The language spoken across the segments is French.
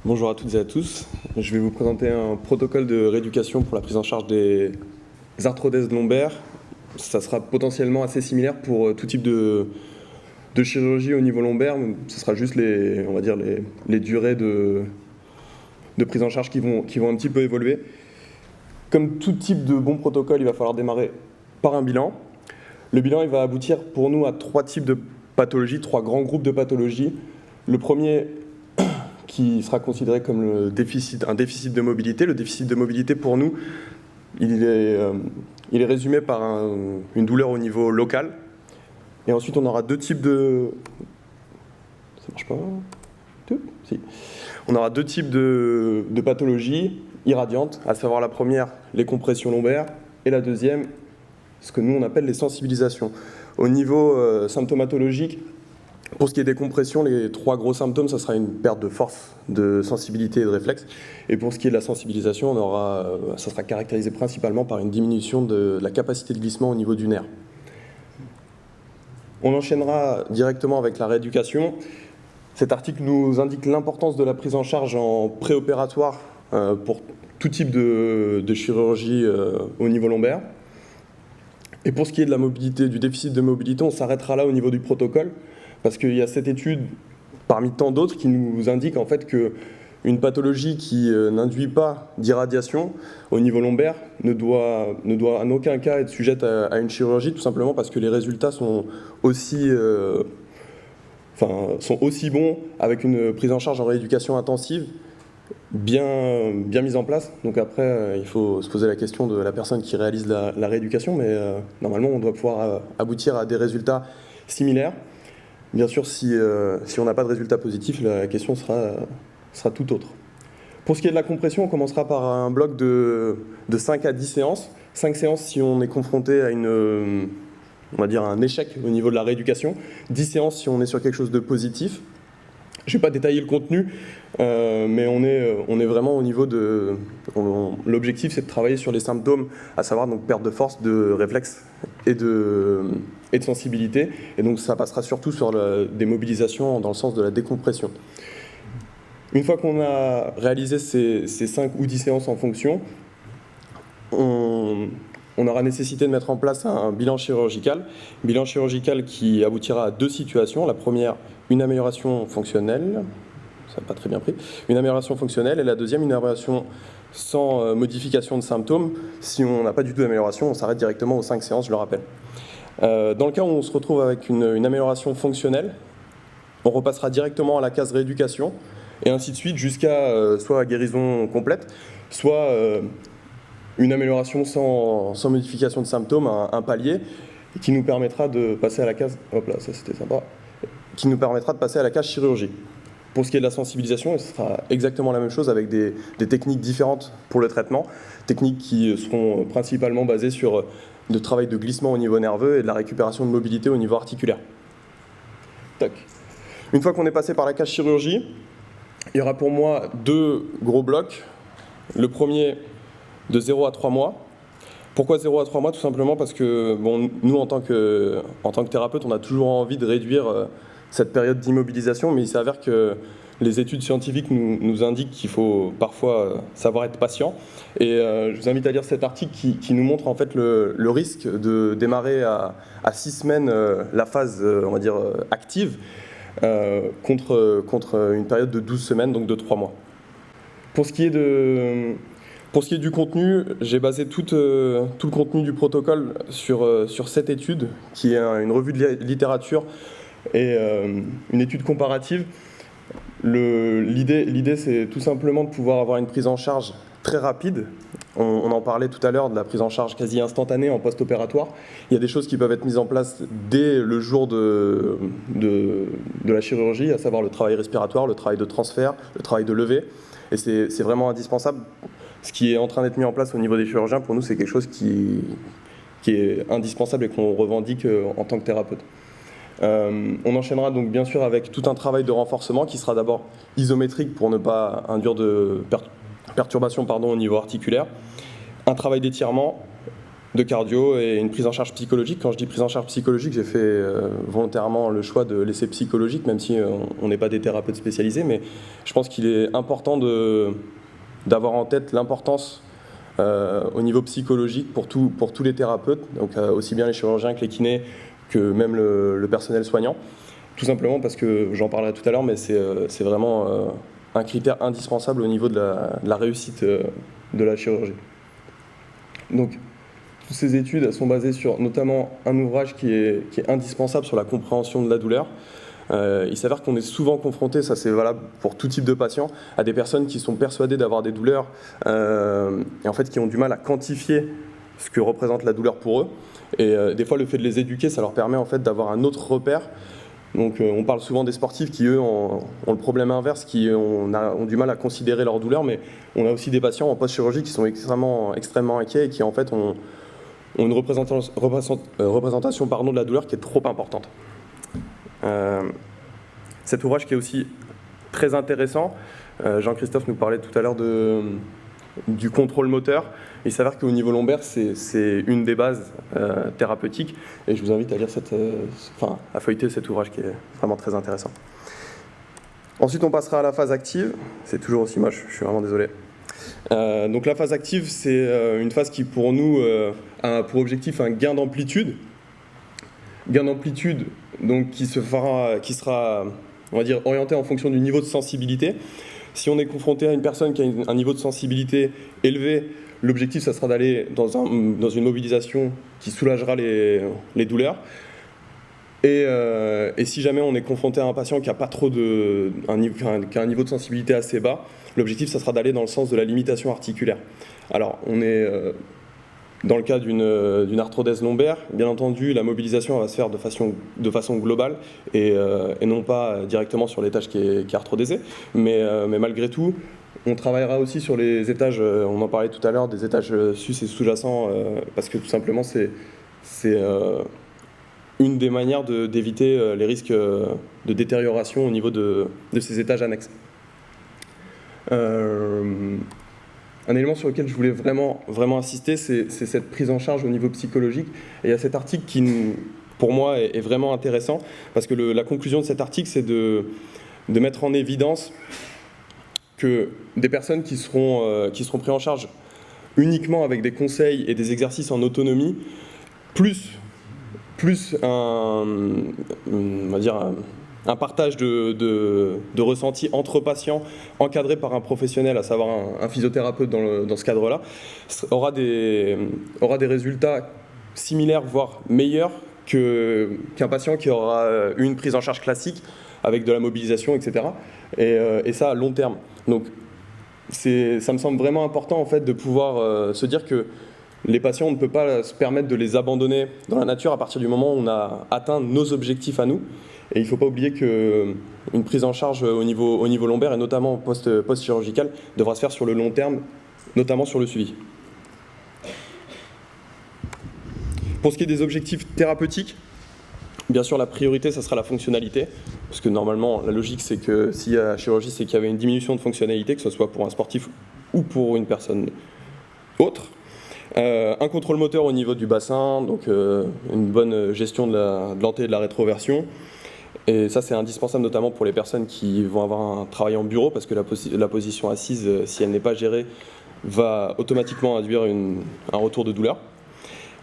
Bonjour à toutes et à tous. Je vais vous présenter un protocole de rééducation pour la prise en charge des arthrodèses lombaires. Ça sera potentiellement assez similaire pour tout type de chirurgie au niveau lombaire. Ce sera juste on va dire les durées de prise en charge qui vont un petit peu évoluer. Comme tout type de bon protocole, il va falloir démarrer par un bilan. Le bilan, il va aboutir pour nous à 3 types de pathologies, 3 grands groupes de pathologies. Le premier, qui sera considéré comme un déficit de mobilité. Le déficit de mobilité, pour nous, il est résumé par une douleur au niveau local. Et ensuite, on aura 2 types de... Ça marche pas? Si. On aura 2 types de pathologies irradiantes, à savoir la première, les compressions lombaires, et la deuxième, ce que nous on appelle les sensibilisations. Au niveau symptomatologique, pour ce qui est des compressions, les 3 gros symptômes, ça sera une perte de force, de sensibilité et de réflexe. Et pour ce qui est de la sensibilisation, ça sera caractérisé principalement par une diminution de la capacité de glissement au niveau du nerf. On enchaînera directement avec la rééducation. Cet article nous indique l'importance de la prise en charge en préopératoire pour tout type de chirurgie au niveau lombaire. Et pour ce qui est de la mobilité, du déficit de mobilité, on s'arrêtera là au niveau du protocole, parce qu'il y a cette étude, parmi tant d'autres, qui nous indique en fait qu'une pathologie qui n'induit pas d'irradiation au niveau lombaire ne doit en aucun cas être sujette à une chirurgie, tout simplement parce que les résultats sont aussi bons avec une prise en charge en rééducation intensive bien mise en place. Donc après, il faut se poser la question de la personne qui réalise la rééducation, mais normalement, on doit pouvoir aboutir à des résultats similaires. Bien sûr, si on n'a pas de résultat positif, la question sera tout autre. Pour ce qui est de la compression, on commencera par un bloc de 5 à 10 séances. 5 séances si on est confronté à on va dire un échec au niveau de la rééducation. 10 séances si on est sur quelque chose de positif. Je ne vais pas détailler le contenu, mais on est vraiment au niveau de... L'objectif, c'est de travailler sur les symptômes, à savoir donc perte de force, de réflexe et de sensibilité. Et donc ça passera surtout sur des mobilisations dans le sens de la décompression. Une fois qu'on a réalisé ces 5 ou 10 séances en fonction, on aura nécessité de mettre en place un bilan chirurgical. Bilan chirurgical qui aboutira à 2 situations. La première, une amélioration fonctionnelle. Ça n'a pas très bien pris. Une amélioration fonctionnelle. Et la deuxième, une amélioration sans modification de symptômes. Si on n'a pas du tout d'amélioration, on s'arrête directement aux 5 séances, je le rappelle. Dans le cas où on se retrouve avec une amélioration fonctionnelle, on repassera directement à la case rééducation, et ainsi de suite jusqu'à soit guérison complète, soit une amélioration sans modification de symptômes, un palier, qui nous permettra de passer à la case... Hop là, ça c'était sympa. Qui nous permettra de passer à la case chirurgie. Pour ce qui est de la sensibilisation, ce sera exactement la même chose avec des techniques différentes pour le traitement, techniques qui seront principalement basées sur le travail de glissement au niveau nerveux et de la récupération de mobilité au niveau articulaire. Tac. Une fois qu'on est passé par la case chirurgie, il y aura pour moi 2 gros blocs. Le premier de 0 à 3 mois. Pourquoi 0 à 3 mois? Tout simplement parce que nous, en tant que thérapeute, on a toujours envie de réduire cette période d'immobilisation, mais il s'avère que les études scientifiques nous indiquent qu'il faut parfois savoir être patient. Et je vous invite à lire cet article qui nous montre en fait le risque de démarrer à 6 semaines la phase, on va dire, active, contre une période de 12 semaines, donc de 3 mois. Pour ce qui est du contenu, j'ai basé tout le contenu du protocole sur cette étude, qui est une revue de littérature et une étude comparative. L'idée, c'est tout simplement de pouvoir avoir une prise en charge très rapide. On en parlait tout à l'heure de la prise en charge quasi instantanée en post-opératoire. Il y a des choses qui peuvent être mises en place dès le jour de la chirurgie, à savoir le travail respiratoire, le travail de transfert, le travail de levée. Et c'est vraiment indispensable. Ce qui est en train d'être mis en place au niveau des chirurgiens, pour nous, c'est quelque chose qui est indispensable et qu'on revendique en tant que thérapeute. On enchaînera donc bien sûr avec tout un travail de renforcement qui sera d'abord isométrique pour ne pas induire de perturbation au niveau articulaire, un travail d'étirement, de cardio et une prise en charge psychologique. Quand je dis prise en charge psychologique, j'ai fait volontairement le choix de l'essai psychologique, même si on n'est pas des thérapeutes spécialisés, mais je pense qu'il est important d'avoir en tête l'importance au niveau psychologique pour tous les thérapeutes, donc aussi bien les chirurgiens que les kinés, que même le personnel soignant, tout simplement parce que, j'en parlerai tout à l'heure, mais c'est vraiment un critère indispensable au niveau de la réussite de la chirurgie. Donc, toutes ces études elles sont basées sur notamment un ouvrage qui est indispensable sur la compréhension de la douleur. Il s'avère qu'on est souvent confronté, ça c'est valable pour tout type de patients, à des personnes qui sont persuadées d'avoir des douleurs et en fait qui ont du mal à quantifier ce que représente la douleur pour eux. Et des fois le fait de les éduquer, ça leur permet en fait d'avoir un autre repère. Donc on parle souvent des sportifs qui eux ont le problème inverse, qui ont du mal à considérer leur douleur, mais on a aussi des patients en post-chirurgie qui sont extrêmement inquiets et qui en fait ont une représentation de la douleur qui est trop importante. Cet ouvrage qui est aussi très intéressant, Jean-Christophe nous parlait tout à l'heure du contrôle moteur. Il s'avère qu'au niveau lombaire, c'est une des bases thérapeutiques et je vous invite à lire à feuilleter cet ouvrage qui est vraiment très intéressant. Ensuite, on passera à la phase active. C'est toujours aussi moche, je suis vraiment désolé. Donc la phase active, c'est une phase qui pour nous a pour objectif un gain d'amplitude. Gain d'amplitude donc qui sera on va dire orienté en fonction du niveau de sensibilité. Si on est confronté à une personne qui a un niveau de sensibilité élevé, l'objectif ça sera d'aller dans une mobilisation qui soulagera les douleurs. Et si jamais on est confronté à un patient qui a pas trop qui a un niveau de sensibilité assez bas, l'objectif ça sera d'aller dans le sens de la limitation articulaire. Alors on est dans le cas d'une arthrodèse lombaire, bien entendu, la mobilisation va se faire de façon globale et non pas directement sur l'étage qui est arthrodésé. Mais malgré tout, on travaillera aussi sur les étages, on en parlait tout à l'heure, des étages sus et sous-jacents, parce que tout simplement, c'est une des manières d'éviter les risques de détérioration au niveau de ces étages annexes. Un élément sur lequel je voulais vraiment insister, c'est cette prise en charge au niveau psychologique. Et il y a cet article qui, pour moi, est vraiment intéressant, parce que la conclusion de cet article, c'est de mettre en évidence que des personnes qui seront prises en charge uniquement avec des conseils et des exercices en autonomie, plus on va dire un partage de ressentis entre patients encadré par un professionnel, à savoir un physiothérapeute dans ce cadre-là, aura des résultats similaires, voire meilleurs qu'un patient qui aura eu une prise en charge classique avec de la mobilisation, etc. Et ça à long terme. Donc ça me semble vraiment important en fait, de pouvoir se dire que les patients, on ne peut pas se permettre de les abandonner dans la nature à partir du moment où on a atteint nos objectifs à nous. Et il ne faut pas oublier qu'une prise en charge au niveau lombaire, et notamment post-chirurgical, devra se faire sur le long terme, notamment sur le suivi. Pour ce qui est des objectifs thérapeutiques, bien sûr la priorité, ça sera la fonctionnalité, parce que normalement la logique c'est que s'il y a la chirurgie, c'est qu'il y avait une diminution de fonctionnalité, que ce soit pour un sportif ou pour une personne autre. Un contrôle moteur au niveau du bassin, donc une bonne gestion de l'anté et de la rétroversion. Et ça, c'est indispensable notamment pour les personnes qui vont avoir un travail en bureau, parce que la position assise, si elle n'est pas gérée, va automatiquement induire un retour de douleur.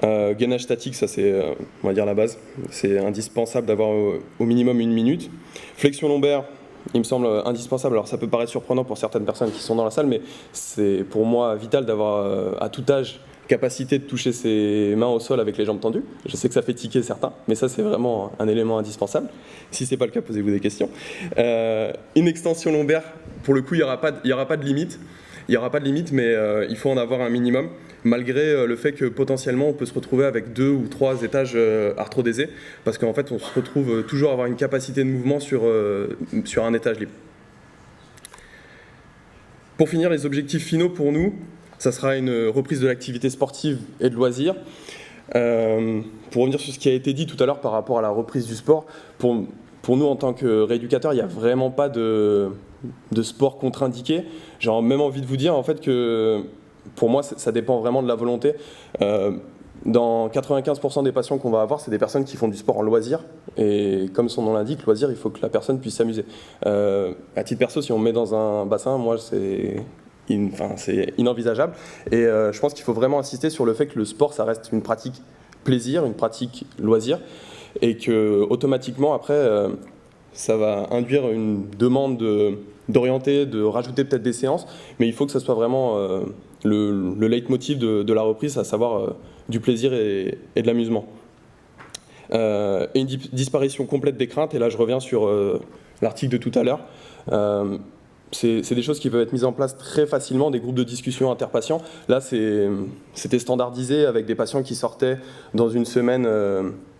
Gainage statique, ça c'est, on va dire, la base. C'est indispensable d'avoir au minimum 1 minute. Flexion lombaire, il me semble indispensable. Alors ça peut paraître surprenant pour certaines personnes qui sont dans la salle, mais c'est pour moi vital d'avoir à tout âge capacité de toucher ses mains au sol avec les jambes tendues. Je sais que ça fait tiquer certains, mais ça c'est vraiment un élément indispensable. Si ce n'est pas le cas, posez-vous des questions. Une extension lombaire, pour le coup, il n'y aura pas de limite. Il n'y aura pas de limite, mais il faut en avoir un minimum, malgré le fait que potentiellement on peut se retrouver avec 2 ou 3 étages arthrodésés, parce qu'en fait on se retrouve toujours à avoir une capacité de mouvement sur un étage libre. Pour finir, les objectifs finaux pour nous, ça sera une reprise de l'activité sportive et de loisirs. Pour revenir sur ce qui a été dit tout à l'heure par rapport à la reprise du sport, pour nous en tant que rééducateurs, il n'y a vraiment pas de sport contre-indiqué. J'ai même envie de vous dire en fait que pour moi ça dépend vraiment de la volonté. Dans 95% des patients qu'on va avoir, c'est des personnes qui font du sport en loisir. Et comme son nom l'indique, loisir, il faut que la personne puisse s'amuser. À titre perso, si on me met dans un bassin, moi, c'est inenvisageable. Et je pense qu'il faut vraiment insister sur le fait que le sport, ça reste une pratique plaisir, une pratique loisir. Et que automatiquement, après, ça va induire une demande d'orienter, de rajouter peut-être des séances. Mais il faut que ça soit vraiment le leitmotiv de la reprise, à savoir du plaisir et de l'amusement. Et une disparition complète des craintes, et là je reviens sur l'article de tout à l'heure. C'est des choses qui peuvent être mises en place très facilement, des groupes de discussion interpatients. Là c'était standardisé avec des patients qui sortaient dans une semaine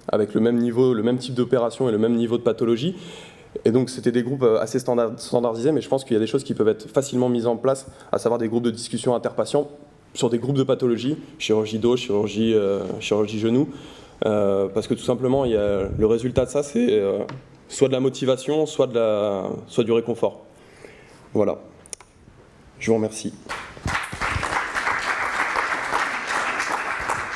avec le même niveau, le même type d'opération et le même niveau de pathologie. Et donc c'était des groupes assez standardisés, mais je pense qu'il y a des choses qui peuvent être facilement mises en place, à savoir des groupes de discussion interpatients sur des groupes de pathologie, chirurgie dos, chirurgie genou, parce que tout simplement, le résultat de ça, c'est soit de la motivation, soit du réconfort. Voilà. Je vous remercie.